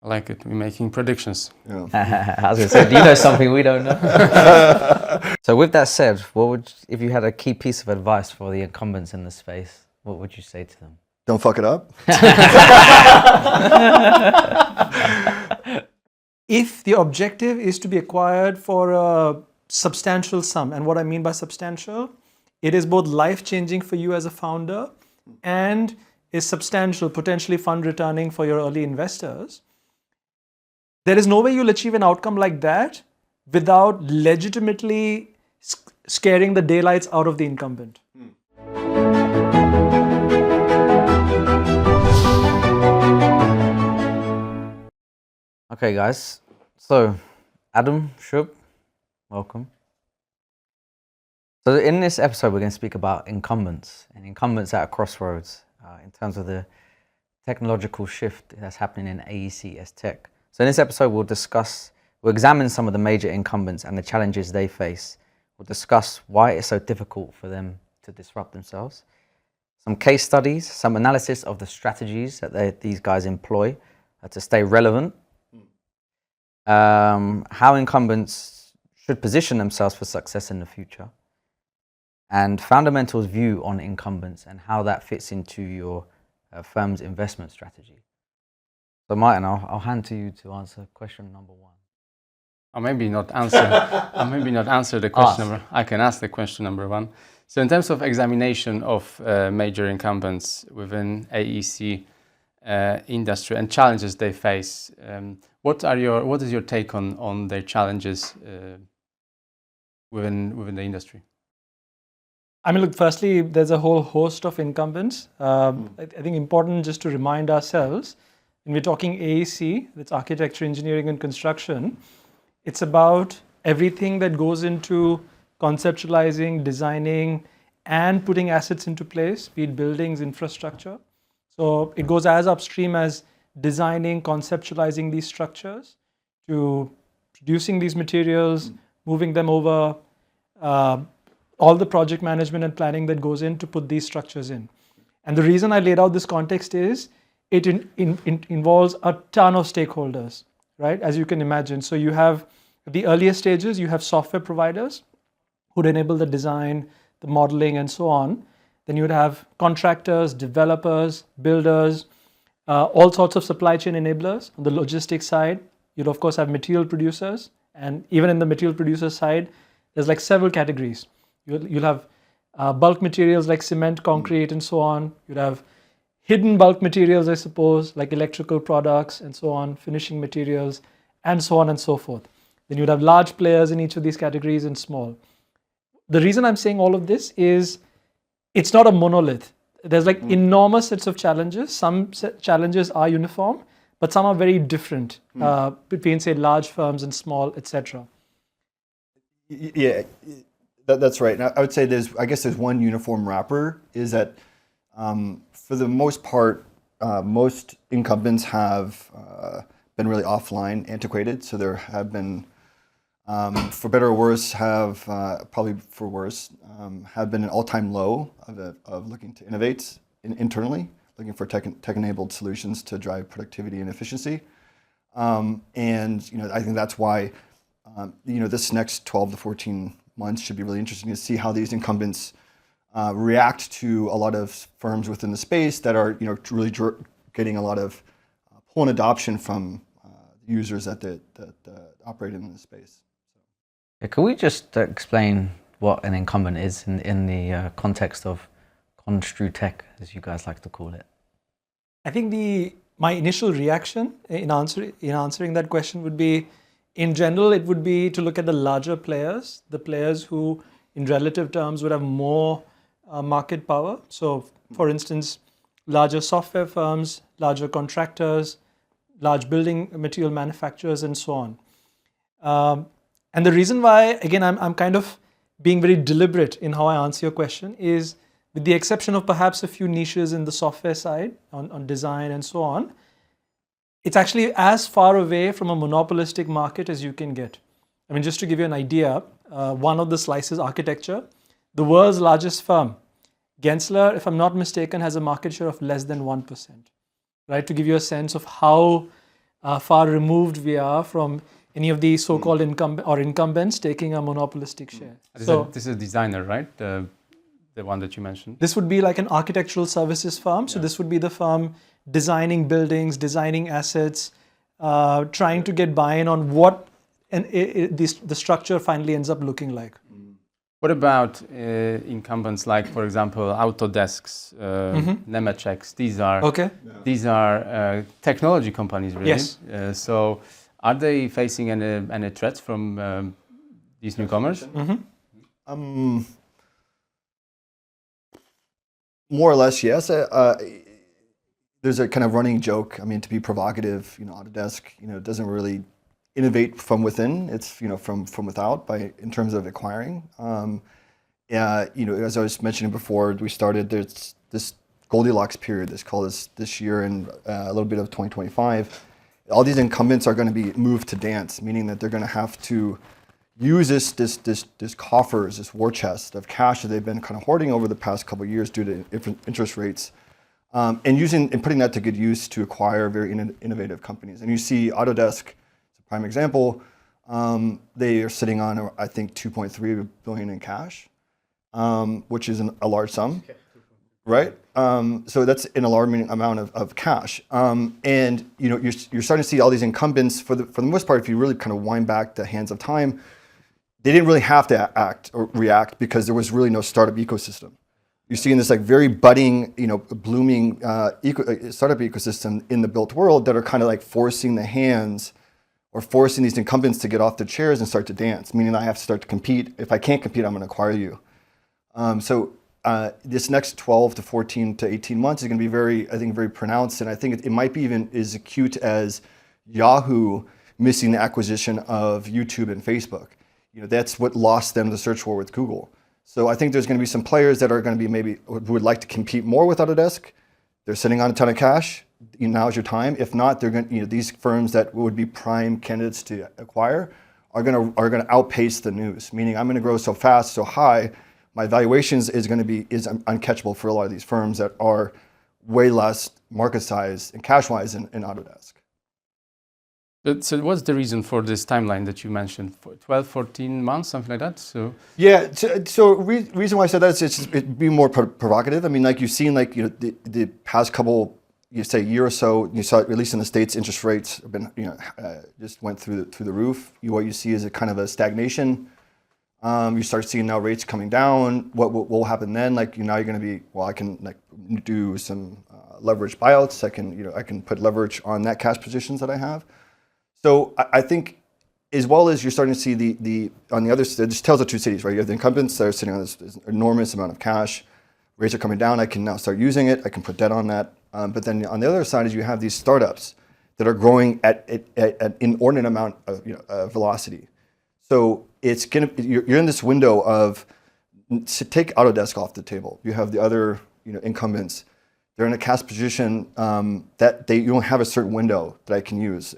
I like it. We're making predictions. Yeah. I was going to say, do you know something we don't know? So with that said, if you had a key piece of advice for the incumbents in the space, what would you say to them? Don't fuck it up. If the objective is to be acquired for a substantial sum, and what I mean by substantial, it is both life-changing for you as a founder and is substantial, potentially fund returning for your early investors, there is no way you'll achieve an outcome like that without legitimately scaring the daylights out of the incumbent. Okay, guys. So, Adam, Shub, welcome. So in this episode, we're going to speak about incumbents and incumbents at a crossroads in terms of the technological shift that's happening in AEC tech. So in this episode, we'll examine some of the major incumbents and the challenges they face. We'll discuss why it's so difficult for them to disrupt themselves, some case studies, some analysis of the strategies that these guys employ to stay relevant, how incumbents should position themselves for success in the future, and Foundamental's view on incumbents and how that fits into your firm's investment strategy. So Martin, I'll hand to you to answer question number one. I'll maybe not answer the question number. I can ask the question number one. So in terms of examination of major incumbents within AEC industry and challenges they face, what is your take on their challenges within the industry? I mean, look, firstly, there's a whole host of incumbents. I think important just to remind ourselves, when we're talking AEC, that's architecture, engineering, and construction, it's about everything that goes into conceptualizing, designing, and putting assets into place, be it buildings, infrastructure. So it goes as upstream as designing, conceptualizing these structures, to producing these materials, moving them over, all the project management and planning that goes in to put these structures in. And the reason I laid out this context is it involves a ton of stakeholders, right? As you can imagine. So you have the earlier stages, you have software providers who'd enable the design, the modeling, and so on. Then you would have contractors, developers, builders, all sorts of supply chain enablers. On the logistics side, you'd of course have material producers. And even in the material producer side, there's like several categories. You'll have bulk materials like cement, concrete, and so on. You'd have hidden bulk materials, I suppose, like electrical products and so on, finishing materials, and so on and so forth. Then you'd have large players in each of these categories and small. The reason I'm saying all of this is it's not a monolith. There's like enormous sets of challenges. Some challenges are uniform, but some are very different between, say, large firms and small, etc. Yeah, that's right. And I would say there's one uniform wrapper is that for the most part, most incumbents have been really offline, antiquated. So there have been, for better or worse, probably for worse, have been an all-time low of looking to innovate internally, looking for tech-enabled solutions to drive productivity and efficiency. And I think that's why this next 12 to 14 months should be really interesting to see how these incumbents react to a lot of firms within the space that are really getting a lot of pull and adoption from users that operate in the space. Yeah, could we just explain what an incumbent is in the context of constru tech, as you guys like to call it? I think my initial reaction in answering that question would be, in general, it would be to look at the larger players, the players who, in relative terms, would have more market power. So, for instance, larger software firms, larger contractors, large building material manufacturers, and so on. And the reason why, again, I'm kind of being very deliberate in how I answer your question is, with the exception of perhaps a few niches in the software side, on design and so on, it's actually as far away from a monopolistic market as you can get. I mean, just to give you an idea, one of the slices, architecture, the world's largest firm, Gensler, if I'm not mistaken, has a market share of less than 1%, right? To give you a sense of how far removed we are from any of the so-called incumbents taking a monopolistic share. This is a designer, right? The one that you mentioned. This would be like an architectural services firm. So this would be the firm designing buildings, designing assets, trying to get buy-in on what the structure finally ends up looking like. What about incumbents like, for example, Autodesk's, Nemetschek's? These are technology companies, really. Yes. So, are they facing any threats from these newcomers? More or less, yes. There's a kind of running joke. I mean, to be provocative, Autodesk, doesn't really innovate from within. It's from without in terms of acquiring. As I was mentioning before, we started this Goldilocks period. Let's call this year and a little bit of 2025. All these incumbents are going to be moved to dance, meaning that they're going to have to use this coffers, this war chest of cash that they've been kind of hoarding over the past couple of years due to interest rates, and putting that to good use to acquire very innovative companies. And you see Autodesk, it's a prime example. They are sitting on, I think, 2.3 billion in cash, which is a large sum, right? So that's an alarming amount of cash. And you're starting to see all these incumbents. For the most part, if you really kind of wind back the hands of time, they didn't really have to act or react because there was really no startup ecosystem. You're seeing this like very budding, blooming startup ecosystem in the built world that are kind of like forcing the hands or forcing these incumbents to get off their chairs and start to dance, meaning I have to start to compete. If I can't compete, I'm going to acquire you. This next 12 to 14 to 18 months is going to be very pronounced, and I think it might be even as acute as Yahoo missing the acquisition of YouTube and Facebook. That's what lost them the search war with Google. So I think there's going to be some players that are going to be who would like to compete more with Autodesk. They're sitting on a ton of cash. Now's your time. If not, they're going these firms that would be prime candidates to acquire are going to outpace the news. Meaning, I'm going to grow so fast, so high, my valuations is uncatchable for a lot of these firms that are way less market size and cash wise in Autodesk. So what's the reason for this timeline that you mentioned? 12, 14 months, something like that? Reason why I said that is it'd be more provocative. I mean, like you've seen, the past couple, year or so, you saw, at least in the States, interest rates have been, just went through the roof. What you see is a kind of a stagnation. You start seeing now rates coming down. What will happen then? Now you're going to be, I can do some leverage buyouts. I can put leverage on that cash positions that I have. So I think, as well as you're starting to see on the other side, this tells the two cities, right? You have the incumbents that are sitting on this enormous amount of cash. Rates are coming down. I can now start using it. I can put debt on that. But then on the other side is you have these startups that are growing at an inordinate amount of velocity. So you're in this window of, take Autodesk off the table. You have the other incumbents. They're in a cash position that you don't have a certain window that I can use.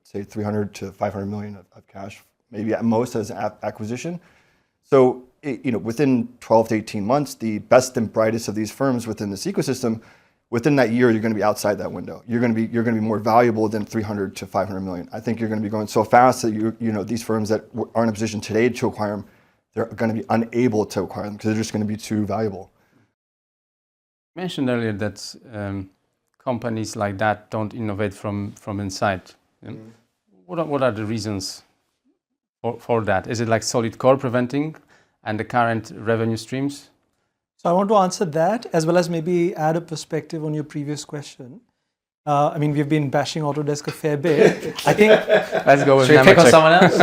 Say 300 to 500 million of cash, maybe at most as an acquisition. So within 12 to 18 months, the best and brightest of these firms within this ecosystem, within that year, you're going to be outside that window. You're going to be more valuable than 300 to 500 million. I think you're going to be going so fast that these firms that are in a position today to acquire them, they're going to be unable to acquire them because they're just going to be too valuable. You mentioned earlier that companies like that don't innovate from inside. What are the reasons for that? Is it like solid core preventing and the current revenue streams? So I want to answer that as well as maybe add a perspective on your previous question. We've been bashing Autodesk a fair bit. I think. Let's go with Should we pick on someone else?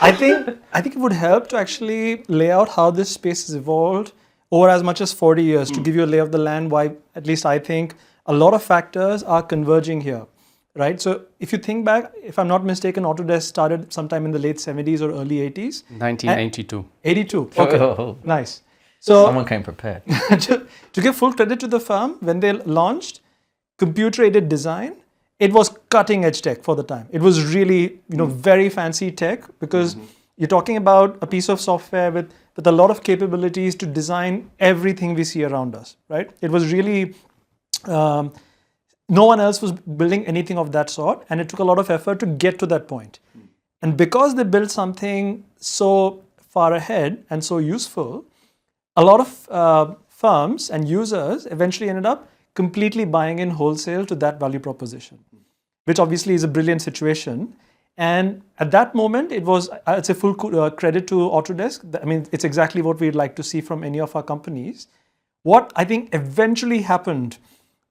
I think it would help to actually lay out how this space has evolved over as much as 40 years to give you a lay of the land. Why, at least I think, a lot of factors are converging here, right? So if you think back, if I'm not mistaken, Autodesk started sometime in the late 70s or early 80s. 1982. 82. Okay. Oh. Nice. So someone came prepared. to give full credit to the firm, when they launched computer-aided design, it was cutting-edge tech for the time. It was really, very fancy tech because you're talking about a piece of software with a lot of capabilities to design everything we see around us, right? It was really no one else was building anything of that sort, and it took a lot of effort to get to that point. And because they built something so far ahead and so useful, a lot of firms and users eventually ended up completely buying in wholesale to that value proposition, which obviously is a brilliant situation. And at that moment, it was, I'd say, full credit to Autodesk. I mean, it's exactly what we'd like to see from any of our companies. What I think eventually happened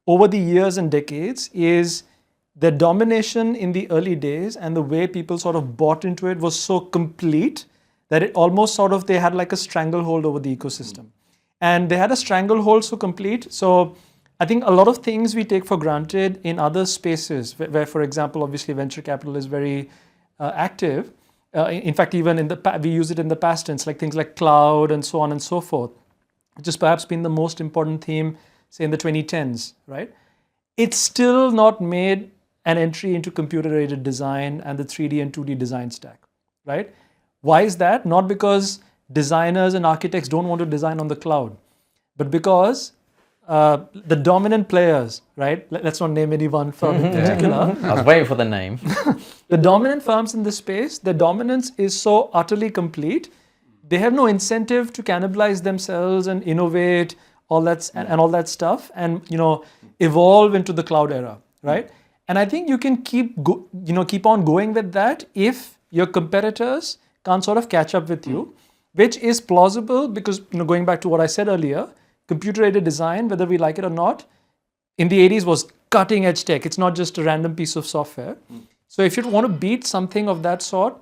over the years and decades is the domination in the early days and the way people sort of bought into it was so complete that it almost sort of, they had like a stranglehold over the ecosystem. And they had a stranglehold so complete. So I think a lot of things we take for granted in other spaces where, for example, obviously venture capital is very active. In fact, even in we use it in the past tense, like things like cloud and so on and so forth, which has perhaps been the most important theme, say in the 2010s, right? It's still not made an entry into computer-aided design and the 3D and 2D design stack, right? Why is that? Not because designers and architects don't want to design on the cloud, but because the dominant players, right? Let's not name any one firm in particular. I was waiting for the name. The dominant firms in this space, their dominance is so utterly complete, they have no incentive to cannibalize themselves and innovate all that and all that stuff, and evolve into the cloud era, right? And I think you can keep on going with that if your competitors can't sort of catch up with you, which is plausible because going back to what I said earlier, computer-aided design, whether we like it or not, in the 80s was cutting-edge tech. It's not just a random piece of software. So if you want to beat something of that sort,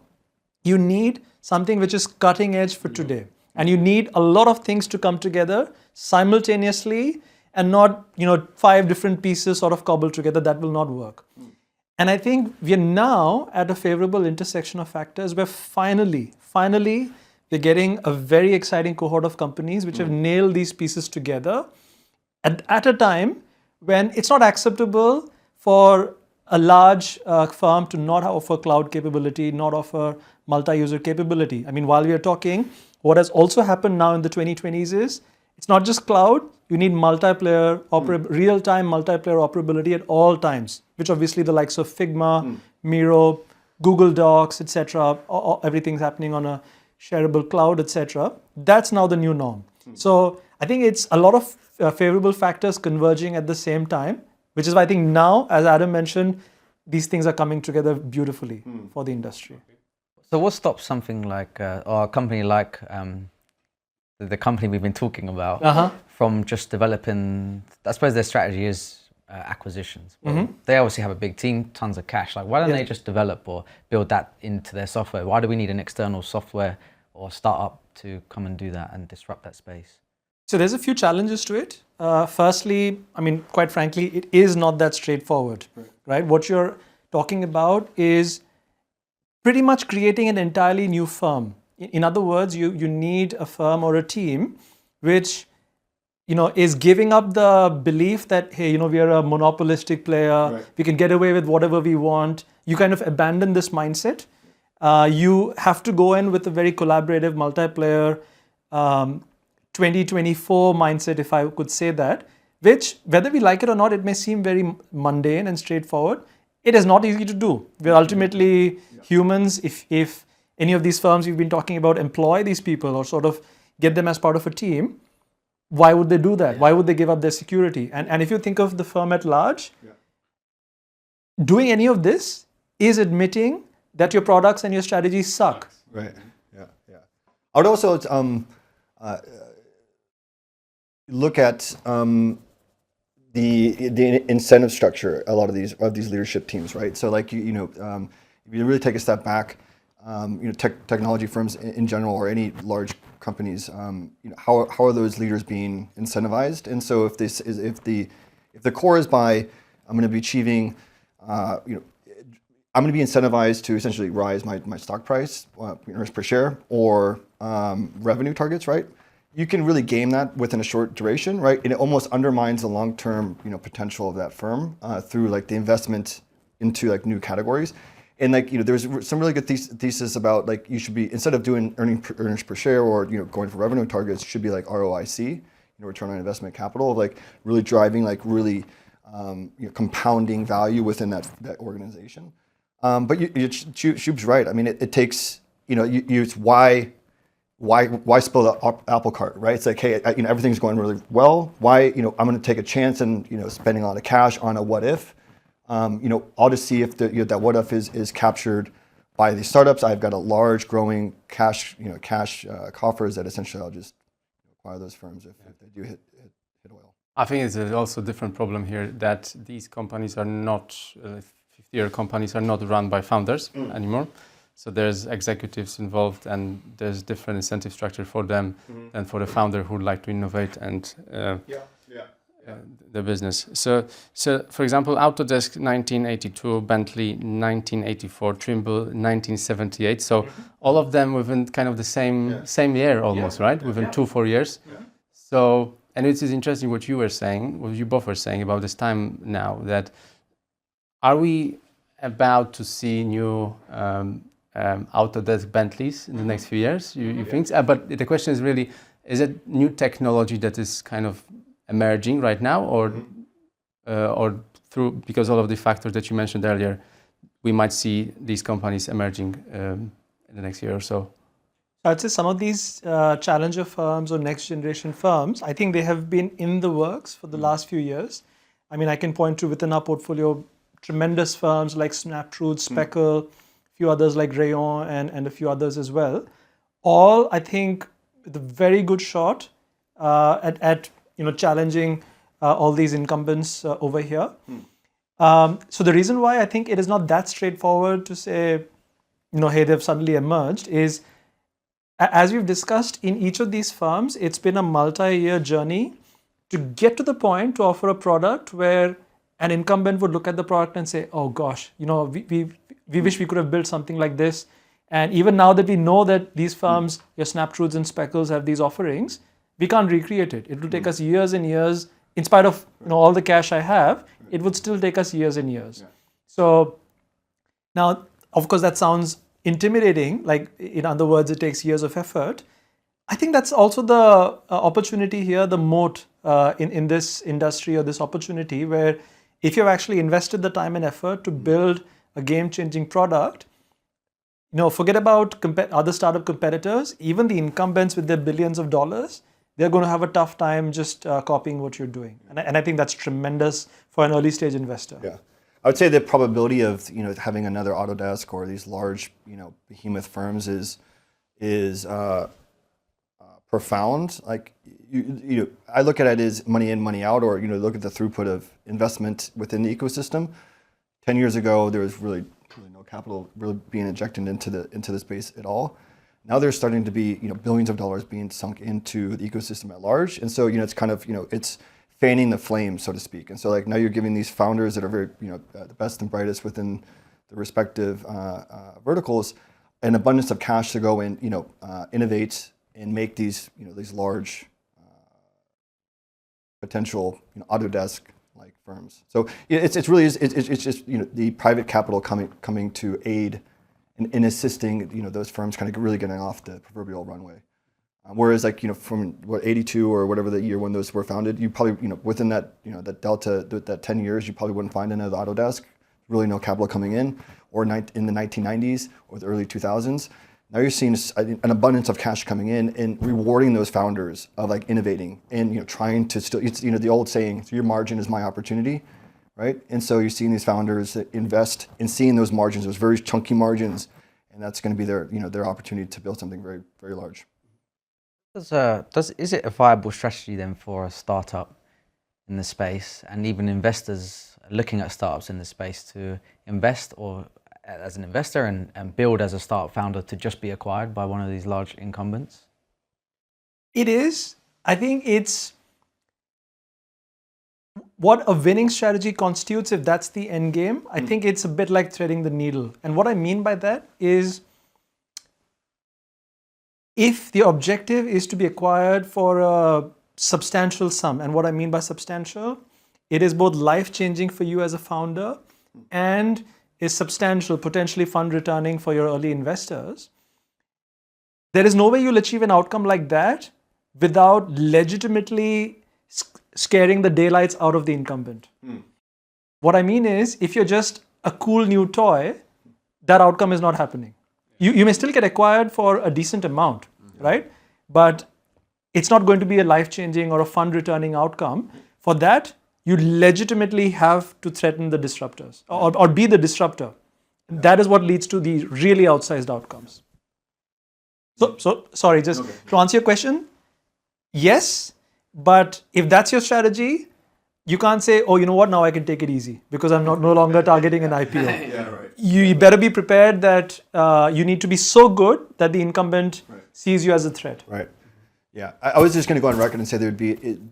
you need something which is cutting-edge for today. And you need a lot of things to come together simultaneously and not 5 different pieces sort of cobbled together. That will not work. And I think we are now at a favorable intersection of factors where finally, we're getting a very exciting cohort of companies which have nailed these pieces together at a time when it's not acceptable for a large firm to not offer cloud capability, not offer multi-user capability. I mean, while we are talking, what has also happened now in the 2020s is it's not just cloud, you need multiplayer, real-time multiplayer operability at all times, which obviously the likes of Figma, Miro, Google Docs, etc., everything's happening on a shareable cloud, etc. That's now the new norm. So I think it's a lot of favorable factors converging at the same time, which is why I think now, as Adam mentioned, these things are coming together beautifully for the industry. So what stops something like, or a company like the company we've been talking about from just developing, I suppose their strategy is acquisitions. Well, they obviously have a big team, tons of cash. Like, why don't they just develop or build that into their software? Why do we need an external software or startup to come and do that and disrupt that space? So there's a few challenges to it. Firstly, I mean, quite frankly, it is not that straightforward, right? What you're talking about is pretty much creating an entirely new firm. In other words, you need a firm or a team which is giving up the belief that, hey, we are a monopolistic player, we can get away with whatever we want. You kind of abandon this mindset. You have to go in with a very collaborative, multiplayer, 2024 mindset, if I could say that, which, whether we like it or not, it may seem very mundane and straightforward. It is not easy to do. We're ultimately humans. If any of these firms we've been talking about employ these people or sort of get them as part of a team, why would they do that? Why would they give up their security? And if you think of the firm at large, doing any of this is admitting that your products and your strategies suck. Right. Yeah. I would also look at the incentive structure. A lot of these leadership teams, right? So, like if you really take a step back, technology firms in general or any large companies, how are those leaders being incentivized? And so, if the core is by I'm going to be achieving, I'm going to be incentivized to essentially rise my stock price, earnings per share, or revenue targets, right? You can really game that within a short duration, right? And it almost undermines the long-term, potential of that firm through like the investment into like new categories. And like there's some really good thesis about like you should be, instead of doing earnings per share or going for revenue targets, should be like ROIC, return on investment capital, like really driving like really compounding value within that organization. But Shub's right. I mean, it takes, it's why spill the apple cart, right? It's like, hey, everything's going really well. Why, I'm going to take a chance and, spending a lot of cash on a what if, all to see if that what if is captured by these startups. I've got a large growing cash coffers that essentially I'll just acquire those firms if they do hit oil. I think it's also a different problem here that these companies are not, 50-year companies are not run by founders anymore. So there's executives involved and there's different incentive structure for them than for the founder who would like to innovate and the business. So for example, Autodesk 1982, Bentley 1984, Trimble 1978. So all of them within kind of the same year almost, right? Within 2-4 years. So, and it is interesting what you both were saying about this time now, that are we about to see new Autodesk Bentleys in the next few years, you think? But the question is really, is it new technology that is kind of emerging right now, or through, because all of the factors that you mentioned earlier, we might see these companies emerging in the next year or so? I'd say some of these challenger firms or next generation firms, I think they have been in the works for the last few years. I mean, I can point to within our portfolio tremendous firms like SnapTruth, Speckle, a few others like Rayon, and a few others as well. All, I think, with a very good shot at challenging all these incumbents over here. So the reason why I think it is not that straightforward to say, hey, they've suddenly emerged is, as we've discussed, in each of these firms, it's been a multi-year journey to get to the point to offer a product where an incumbent would look at the product and say, oh gosh, we wish we could have built something like this. And even now that we know that these firms, your SnapTruths and Speckles, have these offerings, we can't recreate it. It will take us years and years. In spite of all the cash I have, it would still take us years and years. Yeah. So now, of course, that sounds intimidating. Like, in other words, it takes years of effort. I think that's also the opportunity here, the moat in this industry, or this opportunity where if you've actually invested the time and effort to build a game-changing product, forget about other startup competitors, even the incumbents with their billions of dollars, they're going to have a tough time just copying what you're doing. And I think that's tremendous for an early stage investor. Yeah. I would say the probability of having another Autodesk or these large behemoth firms is profound. Like I look at it as money in, money out, or look at the throughput of investment within the ecosystem. 10 years ago, there was really no capital really being injected into the space at all. Now there's starting to be billions of dollars being sunk into the ecosystem at large, and so it's kind of it's fanning the flame, so to speak. And so like now you're giving these founders that are very the best and brightest within the respective verticals an abundance of cash to go and innovate and make these these large potential Autodesk like firms. So it's just the private capital coming to aid in assisting those firms kind of really getting off the proverbial runway. Whereas like from 82 or whatever the year when those were founded, you probably within that that delta, that 10 years, you probably wouldn't find another Autodesk. Really no capital coming in, or in the 1990s or the early 2000s. Now you're seeing an abundance of cash coming in and rewarding those founders of like innovating and trying to still, it's the old saying, your margin is my opportunity, right? And so you're seeing these founders that invest in seeing those margins, those very chunky margins, and that's going to be their their opportunity to build something very, very large. Is it a viable strategy then for a startup in the space, and even investors looking at startups in the space, to invest or as an investor and build as a startup founder to just be acquired by one of these large incumbents? It is. I think it's what a winning strategy constitutes if that's the end game. I think it's a bit like threading the needle. And what I mean by that is, if the objective is to be acquired for a substantial sum, and what I mean by substantial, it is both life-changing for you as a founder and is substantial, potentially fund returning for your early investors, there is no way you'll achieve an outcome like that without legitimately scaring the daylights out of the incumbent. What I mean is, if you're just a cool new toy, that outcome is not happening. You may still get acquired for a decent amount, right? But it's not going to be a life-changing or a fund-returning outcome. For that, you legitimately have to threaten the disruptors or be the disruptor. That is what leads to the really outsized outcomes. So sorry, just to answer your question, yes, but if that's your strategy, you can't say, oh, you know what, now I can take it easy because I'm no longer targeting an IPO. Yeah, right. You better be prepared that you need to be so good that the incumbent sees you as a threat. Right. Yeah. I was just going to go on record and say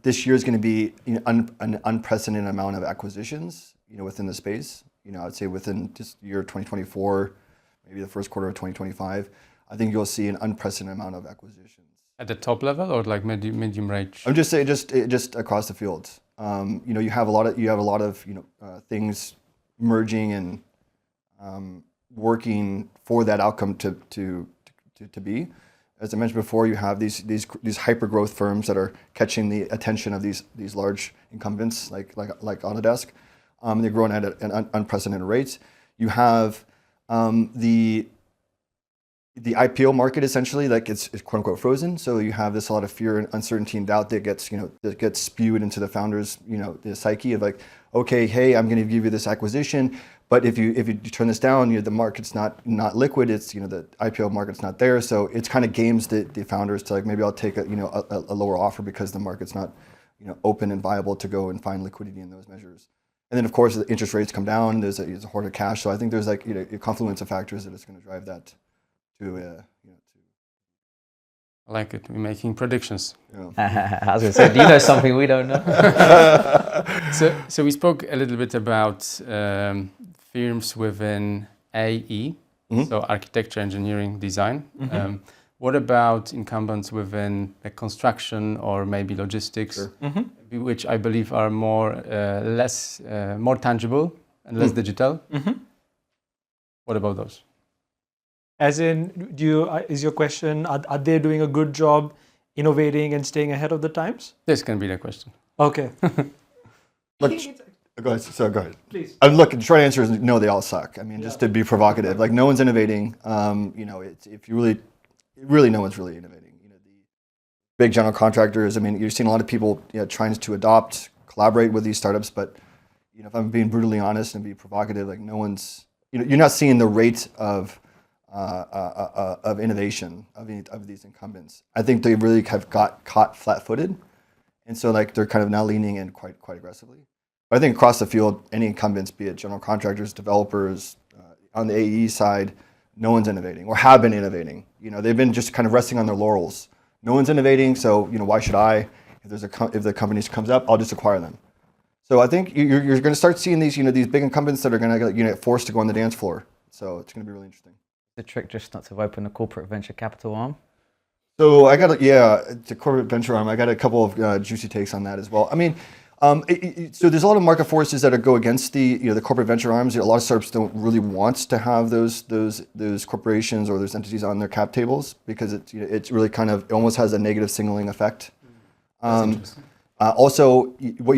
this year is going to be an unprecedented amount of acquisitions, within the space. I'd say within just year 2024, maybe the first quarter of 2025, I think you'll see an unprecedented amount of acquisitions. At the top level or like medium range? I'm just saying, just across the field. You have a lot of things merging and working for that outcome to be. As I mentioned before, you have these hyper growth firms that are catching the attention of these large incumbents like Autodesk. They're growing at an unprecedented rates. You have the IPO market essentially, like it's quote unquote frozen. So you have a lot of fear and uncertainty and doubt that gets spewed into the founders, the psyche of like, okay, hey, I'm going to give you this acquisition, but if you turn this down, the market's not liquid. It's the IPO market's not there. So it's kind of games the founders to like, maybe I'll take a lower offer because the market's not open and viable to go and find liquidity in those measures. And then of course the interest rates come down. There's a hoard of cash. So I think there's like a confluence of factors that is going to drive that. I like it. We're making predictions. I was going to say, do you know something we don't know? So we spoke a little bit about firms within AE, so architecture, engineering, design. What about incumbents within construction or maybe logistics, Sure. which I believe are more tangible and less digital? What about those? As in, is your question, are they doing a good job innovating and staying ahead of the times? This can be the question. Okay. Look, go ahead. So go ahead. Please. Look, the short answer is no. They all suck. I mean, just to be provocative, like no one's innovating. If you really, no one's really innovating. The big general contractors. I mean, you're seeing a lot of people trying to adopt, collaborate with these startups, but if I'm being brutally honest and be provocative, like no one's. You're not seeing the rate of innovation of these incumbents. I think they really have got caught flat-footed, and so like they're kind of now leaning in quite aggressively. But I think across the field, any incumbents, be it general contractors, developers, on the AE side, no one's innovating or have been innovating. They've been just kind of resting on their laurels. No one's innovating, so why should I? If the company comes up, I'll just acquire them. So I think you're going to start seeing these these big incumbents that are going to get forced to go on the dance floor. So it's going to be really interesting. The trick just not to open a corporate venture capital arm. So I got it's a corporate venture arm. I got a couple of juicy takes on that as well. I mean, so there's a lot of market forces that go against the the corporate venture arms. A lot of startups don't really want to have those corporations or those entities on their cap tables because it's really kind of, it almost has a negative signaling effect. Also, what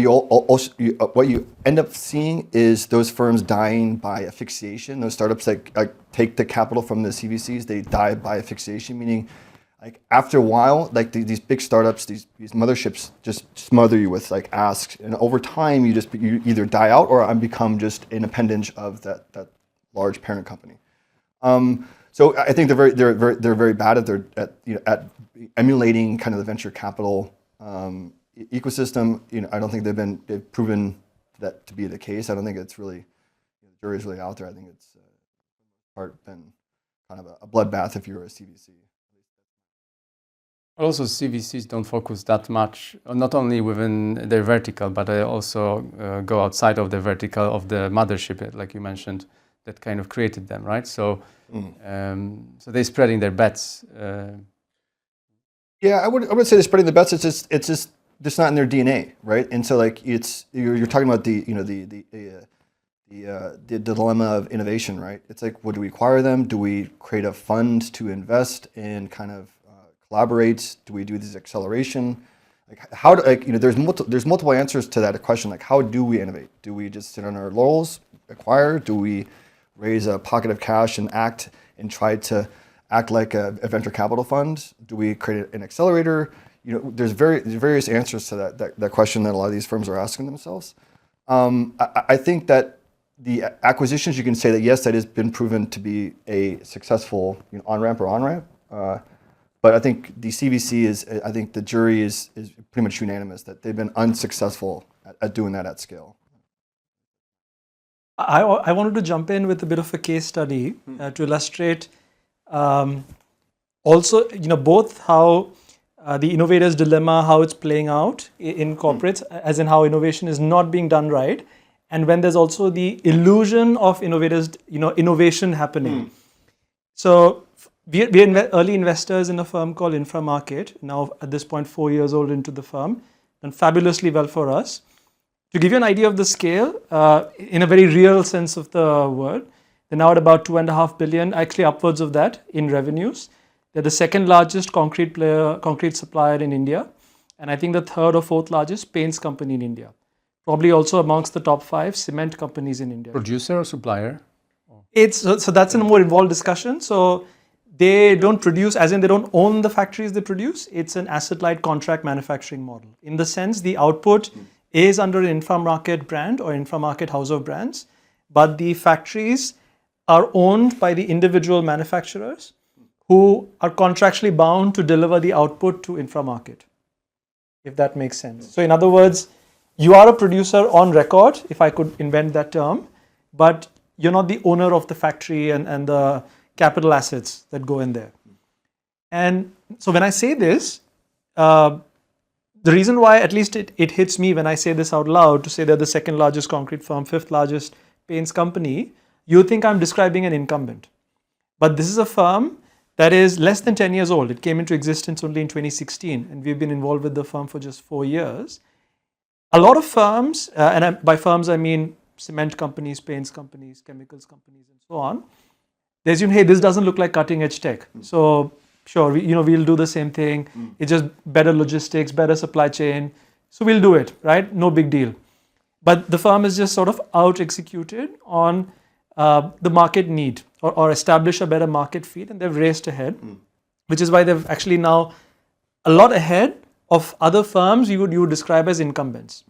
you end up seeing is those firms dying by asphyxiation. Those startups that take the capital from the CVCs, they die by asphyxiation, meaning like after a while, like these big startups, these motherships just smother you with like asks, and over time you either die out or become just an appendage of that large parent company. So I think they're very bad at emulating kind of the venture capital ecosystem. I don't think they've proven that to be the case. I don't think it's really, the jury's really out there. I think it's been kind of a bloodbath if you're a CVC. Also, CVCs don't focus that much, not only within their vertical, but they also go outside of the vertical of the mothership, like you mentioned, that kind of created them, right? So, so they're spreading their bets. Yeah, I would say they're spreading the bets. It's just not in their DNA, right? And so like you're talking about the dilemma of innovation, right? It's like, do we acquire them? Do we create a fund to invest and kind of collaborate? Do we do this acceleration? Like how do, like, there's multiple answers to that question. Like, how do we innovate? Do we just sit on our laurels, acquire? Do we raise a pocket of cash and try to act like a venture capital fund? Do we create an accelerator? There's various answers to that question that a lot of these firms are asking themselves. I think that the acquisitions, you can say that yes, that has been proven to be a successful on-ramp or on-ramp. But I think the CVC I think the jury is pretty much unanimous that they've been unsuccessful at doing that at scale. I wanted to jump in with a bit of a case study to illustrate also, both how the innovator's dilemma, how it's playing out in corporates, as in how innovation is not being done right, and when there's also the illusion of innovation happening. So we're early investors in a firm called Inframarket, now at this point 4 years old into the firm, and fabulously well for us. To give you an idea of the scale, in a very real sense of the word, they're now at about 2.5 billion, actually upwards of that in revenues. They're the second largest concrete supplier in India, and I think the third or fourth largest paints company in India. Probably also amongst the top 5 cement companies in India. Producer or supplier? So that's a more involved discussion. So they don't produce, as in they don't own the factories they produce. It's an asset-light contract manufacturing model. In the sense, the output is under an Inframarket brand or Inframarket house of brands, but the factories are owned by the individual manufacturers who are contractually bound to deliver the output to Inframarket, if that makes sense. So in other words, you are a producer on record, if I could invent that term, but you're not the owner of the factory and the capital assets that go in there. And so when I say this, the reason why at least it hits me when I say this out loud, to say they're the second largest concrete firm, fifth largest paints company, you think I'm describing an incumbent. But this is a firm that is less than 10 years old. It came into existence only in 2016, and we've been involved with the firm for just 4 years. A lot of firms, by firms I mean cement companies, paints companies, chemicals companies, and so on, they assume, hey, this doesn't look like cutting edge tech. So sure, we'll do the same thing. It's just better logistics, better supply chain. So we'll do it, right? No big deal. But the firm is just sort of out executed on the market need or establish a better market feed, and they've raced ahead, which is why they've actually now a lot ahead of other firms you would describe as incumbents.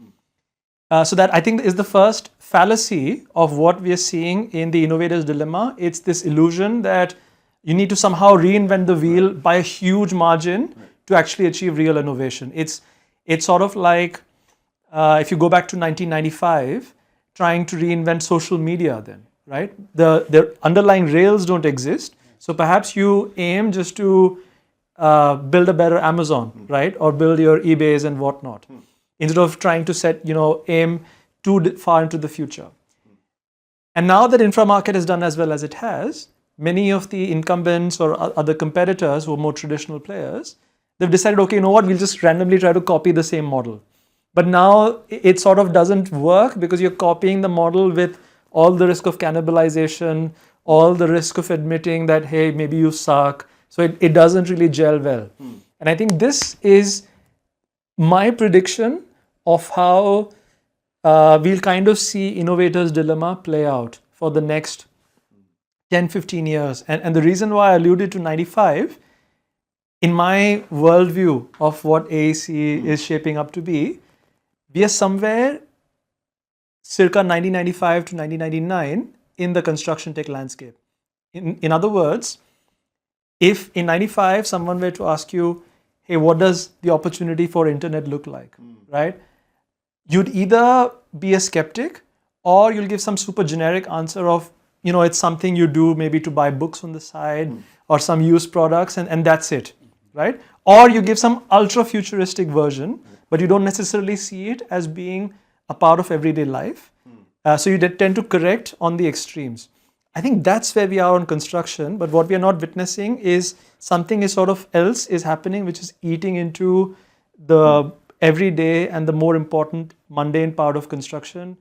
So that I think is the first fallacy of what we are seeing in the innovator's dilemma. It's this illusion that you need to somehow reinvent the wheel by a huge margin to actually achieve real innovation. It's sort of like if you go back to 1995, trying to reinvent social media then, right? The underlying rails don't exist. So perhaps you aim just to build a better Amazon, right? Or build your eBays and whatnot, instead of trying to aim too far into the future. And now that Inframarket has done as well as it has, many of the incumbents or other competitors who are more traditional players, they've decided, okay, you know what, we'll just randomly try to copy the same model. But now it sort of doesn't work because you're copying the model with all the risk of cannibalization, all the risk of admitting that, hey, maybe you suck. So it doesn't really gel well. And I think this is my prediction of how we'll kind of see innovators' dilemma play out for the next 10, 15 years. And the reason why I alluded to 95, in my worldview of what AEC is shaping up to be, we are somewhere circa 1995 to 1999 in the construction tech landscape. In other words, if in 95 someone were to ask you, hey, what does the opportunity for internet look like, right? You'd either be a skeptic or you'll give some super generic answer of, it's something you do maybe to buy books on the side or some used products and that's it, right? Or you give some ultra futuristic version, but you don't necessarily see it as being a part of everyday life. So you tend to correct on the extremes. I think that's where we are on construction, but what we are not witnessing is something is sort of else is happening, which is eating into the everyday and the more important mundane part of construction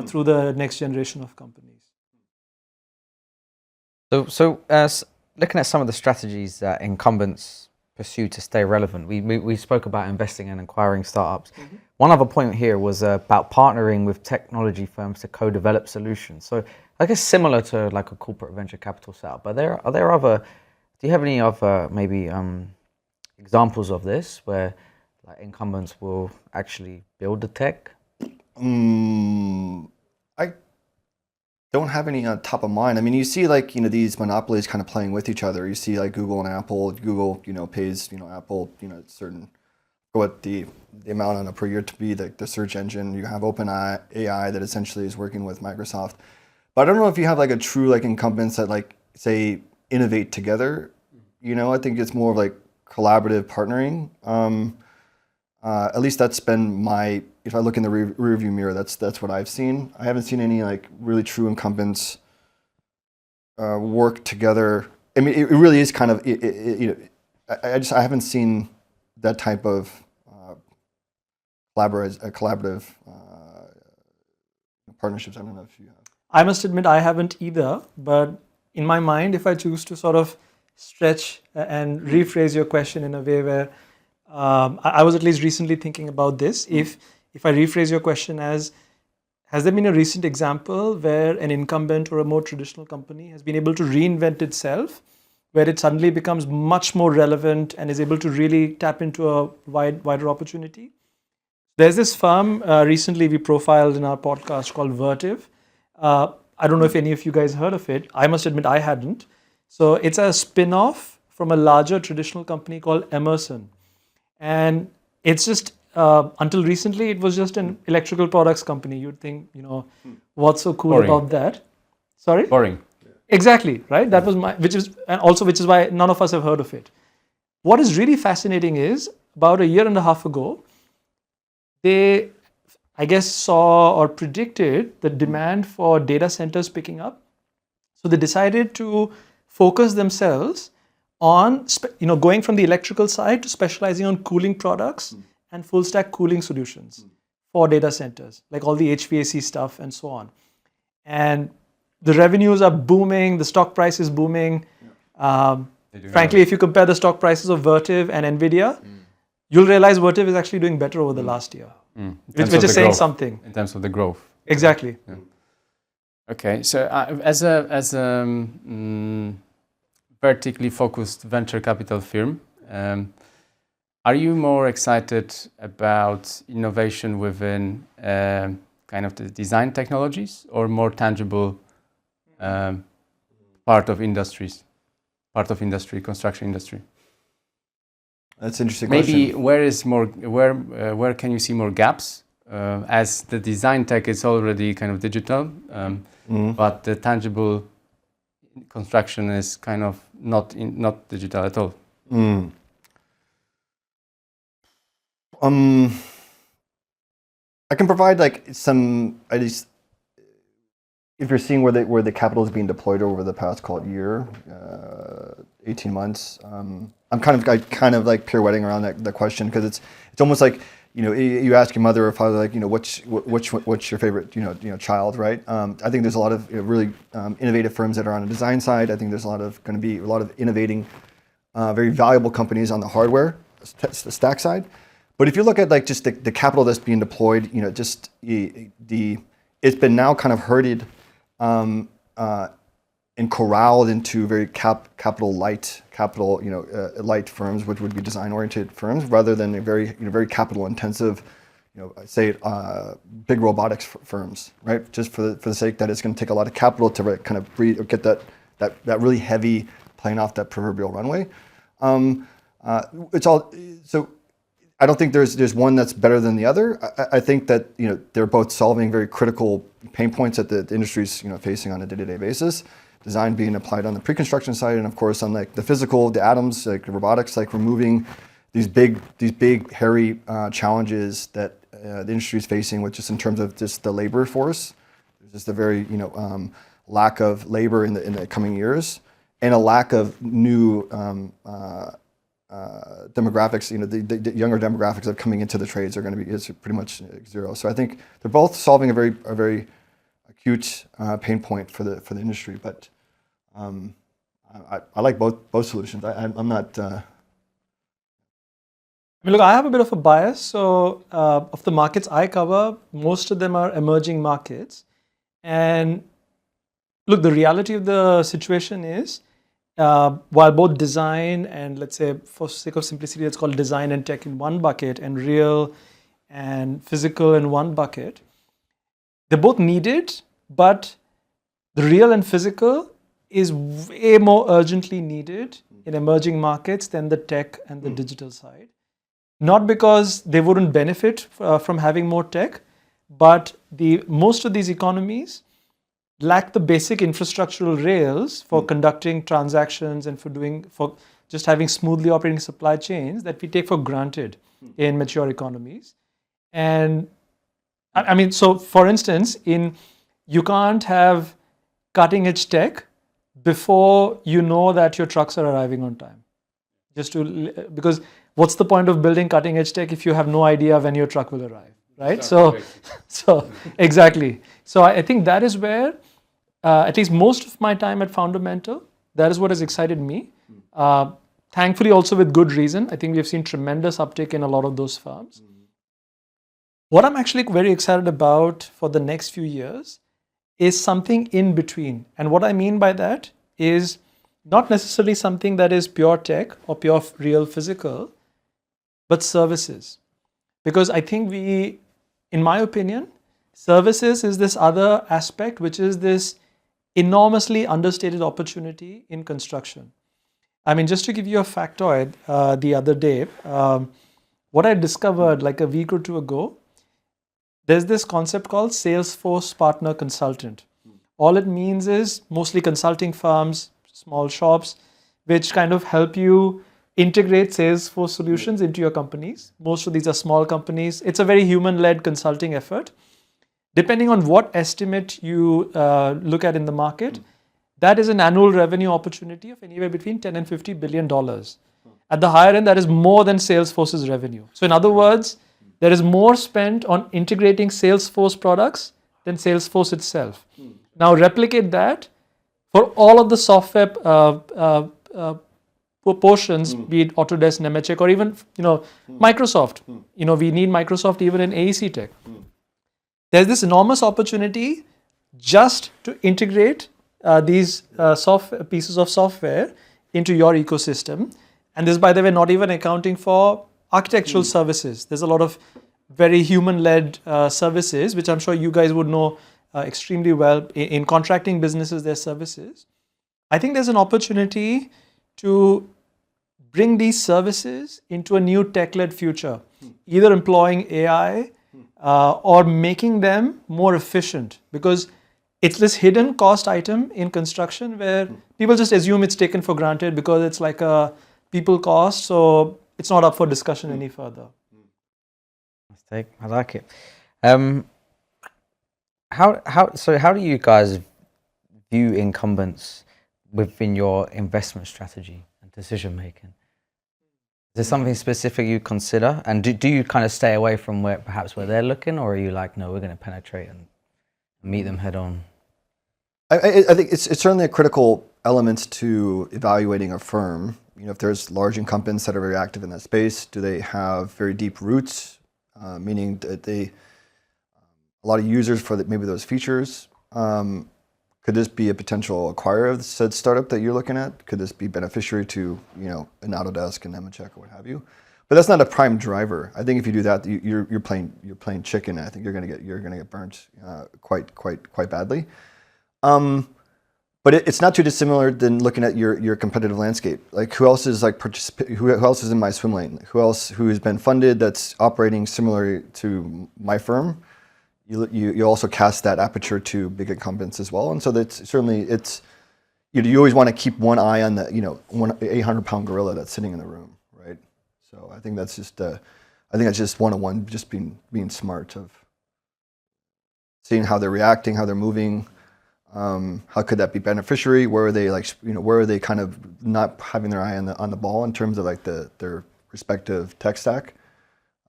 through the next generation of companies. So looking at some of the strategies that incumbents pursue to stay relevant? We spoke about investing and acquiring startups. One other point here was about partnering with technology firms to co-develop solutions. So I guess similar to like a corporate venture capital setup. But are there other? Do you have any other maybe examples of this where like incumbents will actually build the tech? I don't have any on top of mind. I mean, you see like, these monopolies kind of playing with each other. You see like Google and Apple. Google, pays, Apple, certain, what the amount on a per year to be the search engine. You have OpenAI that essentially is working with Microsoft. But I don't know if you have like a true like incumbents that like, say, innovate together. I think it's more of like collaborative partnering. At least that's been if I look in the rearview mirror, that's what I've seen. I haven't seen any like really true incumbents work together. I mean, it really is kind of, I haven't seen that type of collaborative partnerships. I don't know if you have. I must admit I haven't either, but in my mind, if I choose to sort of stretch and rephrase your question in a way where I was at least recently thinking about this. If I rephrase your question as, has there been a recent example where an incumbent or a more traditional company has been able to reinvent itself, where it suddenly becomes much more relevant and is able to really tap into a wider opportunity? There's this firm recently we profiled in our podcast called Vertiv. I don't know if any of you guys heard of it. I must admit I hadn't. So it's a spin-off from a larger traditional company called Emerson. And it's just, until recently, it was just an electrical products company. You'd think, what's so cool Boring. about that? Sorry? Boring. Exactly, right? That was which is why none of us have heard of it. What is really fascinating is, about a year and a half ago, they, I guess, saw or predicted the demand for data centers picking up. So they decided to focus themselves on going from the electrical side to specializing on cooling products and full stack cooling solutions for data centers, like all the HVAC stuff and so on. And the revenues are booming, the stock price is booming. Frankly, if you compare the stock prices of Vertiv and Nvidia, you'll realize Vertiv is actually doing better over the last year, which is saying something. In terms of the growth. Exactly. Yeah. Okay, so as a vertically focused venture capital firm, are you more excited about innovation within kind of the design technologies or more tangible part of industry, construction industry? That's an interesting Maybe question. where can you see more gaps? As the design tech is already kind of digital, but the tangible construction is kind of not digital at all. I can provide like some, at least if you're seeing where the capital is being deployed over the past, call it year, 18 months. I'm kind of like pirouetting around the question because it's almost like, you ask your mother or father, like, what's your favorite, child, right? I think there's a lot of really innovative firms that are on the design side. I think there's going to be a lot of innovating, very valuable companies on the hardware stack side. But if you look at like just the capital that's being deployed, it's been now kind of herded and corralled into very capital light firms, which would be design oriented firms, rather than a very capital intensive, say big robotics firms, right? Just for the sake that it's going to take a lot of capital to kind of breed or get that really heavy plane off that proverbial runway. It's all so. I don't think there's one that's better than the other. I think that they're both solving very critical pain points that the industry's facing on a day-to-day basis. Design being applied on the pre-construction side, and of course on like the physical, the atoms, like robotics, like removing these big hairy challenges that the industry is facing, with just in terms of just the labor force. There's just a very lack of labor in the coming years, and a lack of new demographics. The younger demographics that are coming into the trades are going to be pretty much zero. So I think they're both solving a very acute pain point for the industry. But I like both solutions. I'm not I mean, look, I have a bit of a bias. So, of the markets I cover, most of them are emerging markets. And look, the reality of the situation is, while both design and, let's say, for sake of simplicity, it's called design and tech in one bucket and real and physical in one bucket, they're both needed, but the real and physical is way more urgently needed in emerging markets than the tech and the digital side. Not because they wouldn't benefit from having more tech, but most of these economies lack the basic infrastructural rails for conducting transactions and for just having smoothly operating supply chains that we take for granted in mature economies. And I mean, so for instance, you can't have cutting edge tech before you know that your trucks are arriving on time. Because what's the point of building cutting edge tech if you have no idea when your truck will arrive, right? So exactly. So I think that is where, at least most of my time at Foundamental, that is what has excited me. Thankfully, also with good reason. I think we have seen tremendous uptake in a lot of those firms. What I'm actually very excited about for the next few years is something in between. And what I mean by that is not necessarily something that is pure tech or pure real physical, but services. Because I think in my opinion, services is this other aspect, which is this enormously understated opportunity in construction. I mean, just to give you a factoid, the other day, what I discovered like a week or two ago, there's this concept called Salesforce Partner Consultant. All it means is mostly consulting firms, small shops, which kind of help you integrate Salesforce solutions into your companies. Most of these are small companies. It's a very human-led consulting effort. Depending on what estimate you look at in the market, that is an annual revenue opportunity of anywhere between $10 and $50 billion. At the higher end, that is more than Salesforce's revenue. So in other words, there is more spent on integrating Salesforce products than Salesforce itself. Now replicate that for all of the software portions, be it Autodesk, Nemetschek, or even Microsoft. We need Microsoft even in AEC tech. There's this enormous opportunity just to integrate these pieces of software into your ecosystem. And this, by the way, not even accounting for architectural services. There's a lot of very human-led services, which I'm sure you guys would know extremely well. In contracting businesses, there's services. I think there's an opportunity to bring these services into a new tech-led future, either employing AI or making them more efficient, because it's this hidden cost item in construction where people just assume it's taken for granted because it's like a people cost, so it's not up for discussion any further. I like it. How do you guys view incumbents within your investment strategy and decision making? Is there something specific you consider, and do you kind of stay away from where they're looking, or are you like, no, we're going to penetrate and meet them head on? I think it's certainly a critical element to evaluating a firm. If there's large incumbents that are very active in that space, do they have very deep roots, meaning that a lot of users for maybe those features? Could this be a potential acquirer of said startup that you're looking at? Could this be beneficiary to an Autodesk and Nemetschek or what have you? But that's not a prime driver. I think if you do that, you're playing chicken. And I think you're gonna get burnt quite badly. But it's not too dissimilar than looking at your competitive landscape. Like who else is who else is in my swim lane? Who has been funded that's operating similar to my firm? You also cast that aperture to big incumbents as well, and so that's certainly you always want to keep one eye on the 800-pound gorilla that's sitting in the room, right? So I think that's just 101, just being smart of seeing how they're reacting, how they're moving. How could that be beneficiary? Where are they where are they kind of not having their eye on the ball in terms of their respective tech stack?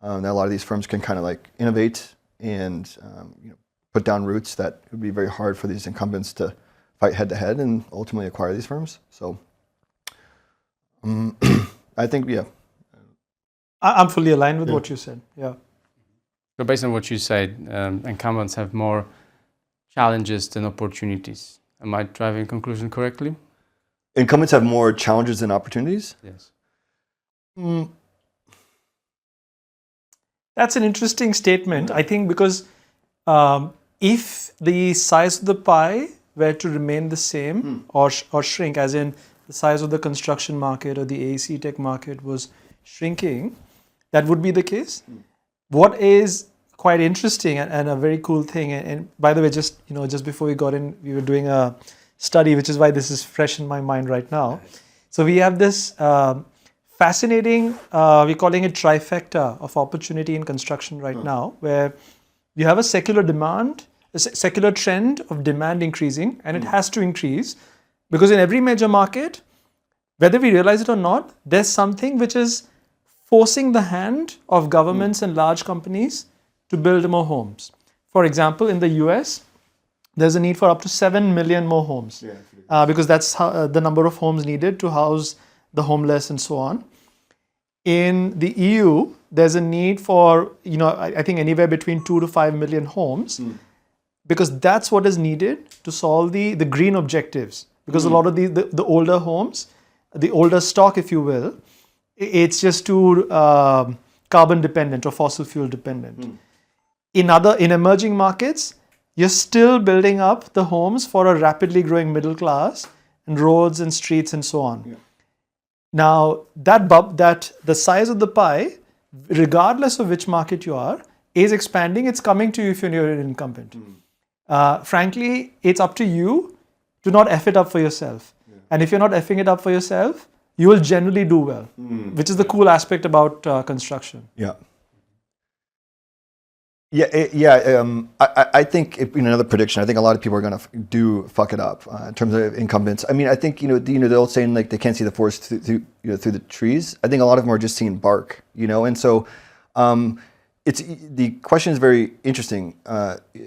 Now a lot of these firms can kind of innovate and put down roots that would be very hard for these incumbents to fight head to head and ultimately acquire these firms. So I think I'm fully aligned with what you said. Yeah. So based on what you said, incumbents have more challenges than opportunities. Am I driving conclusion correctly? Incumbents have more challenges than opportunities? Yes. That's an interesting statement. I think because if the size of the pie were to remain the same or shrink, as in the size of the construction market or the AEC tech market was shrinking, that would be the case. What is quite interesting and a very cool thing, and by the way, just before we got in, we were doing a study, which is why this is fresh in my mind right now. So we have this fascinating, we're calling it trifecta of opportunity in construction right now, where you have a secular demand, a secular trend of demand increasing, and it has to increase because in every major market, whether we realize it or not, there's something which is forcing the hand of governments and large companies to build more homes. For example, in the US, there's a need for up to 7 million more homes because that's the number of homes needed to house the homeless and so on. In the EU, there's a need for, I think anywhere between 2 to 5 million homes because that's what is needed to solve the green objectives. Because a lot of the older homes, the older stock, if you will, it's just too carbon dependent or fossil fuel dependent. In emerging markets, you're still building up the homes for a rapidly growing middle class and roads and streets and so on. Now, that the size of the pie, regardless of which market you are, is expanding. It's coming to you if you're an incumbent. Frankly, it's up to you to not F it up for yourself. And if you're not Fing it up for yourself, you will generally do well, which is the cool aspect about construction. I think another prediction. I think a lot of people are going to fuck it up in terms of incumbents. I mean, I think the old saying like they can't see the forest through the trees. I think a lot of them are just seeing bark, and so it's the question is very interesting.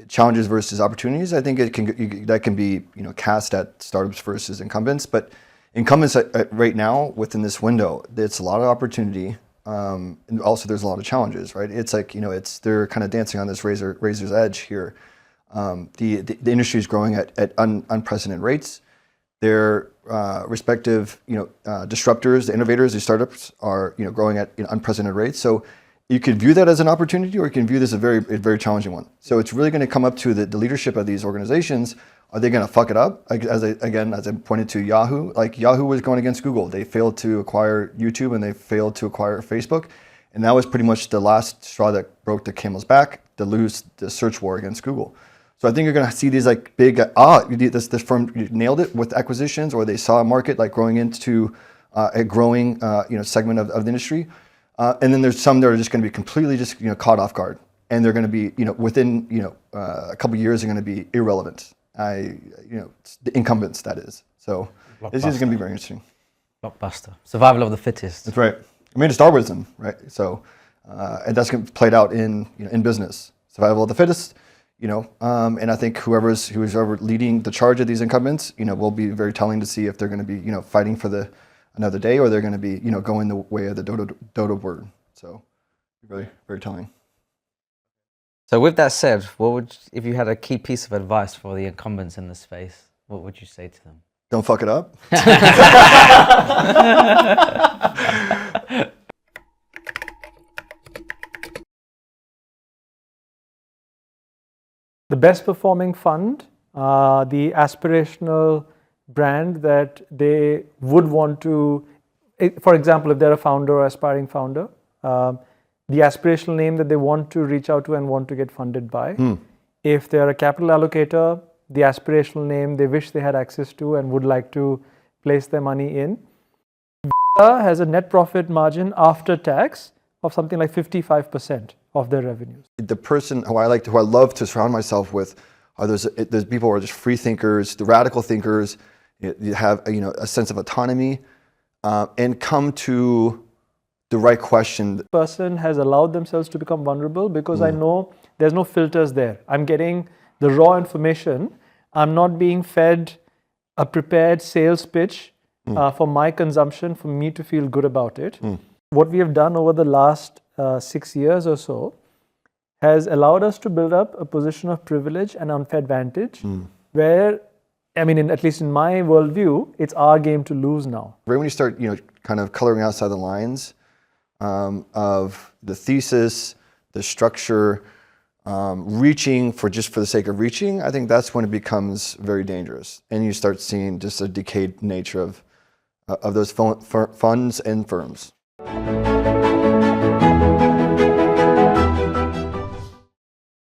Challenges versus opportunities. I think that can be cast at startups versus incumbents, but incumbents right now within this window, it's a lot of opportunity. And also there's a lot of challenges, right? It's like, they're kind of dancing on this razor's edge here. The industry is growing at unprecedented rates. Their respective, disruptors, the innovators, the startups are, growing at unprecedented rates. So you could view that as an opportunity, or you can view this as a very challenging one. So it's really going to come up to the leadership of these organizations. Are they going to fuck it up? As I pointed to Yahoo, like Yahoo was going against Google. They failed to acquire YouTube and they failed to acquire Facebook. And that was pretty much the last straw that broke the camel's back to lose the search war against Google. So I think you're going to see these like big, this firm nailed it with acquisitions, or they saw a market like growing into a growing segment of the industry. And then there's some that are just going to be completely just caught off guard. And they're going to be, within a couple of years, they're going to be irrelevant. The incumbents, that is. So this is going to be very interesting. Blockbuster. Survival of the fittest. That's right. I mean, it's Darwinism, right? So, and that's going to play out in business. Survival of the fittest, and I think who's ever leading the charge of these incumbents, will be very telling to see if they're going to be, fighting for another day, or they're going to be, going the way of the dodo bird. So, very, very telling. So with that said, if you had a key piece of advice for the incumbents in the space, what would you say to them? Don't fuck it up. The best performing fund, the aspirational brand that they would want to, for example, if they're a founder or aspiring founder, the aspirational name that they want to reach out to and want to get funded by. If they're a capital allocator, the aspirational name they wish they had access to and would like to place their money in. Has a net profit margin after tax of something like 55% of their revenues. The person who I love to surround myself with are those people who are just free thinkers, the radical thinkers. You have a sense of autonomy and come to the right question. The person has allowed themselves to become vulnerable because I know there's no filters there. I'm getting the raw information. I'm not being fed a prepared sales pitch for my consumption, for me to feel good about it. what we have done over the last 6 years or so has allowed us to build up a position of privilege and unfair advantage where, I mean, at least in my worldview, it's our game to lose now. Right when you start, kind of coloring outside the lines of the thesis, the structure, reaching for the sake of reaching, I think that's when it becomes very dangerous. And you start seeing just a decayed nature of those funds and firms.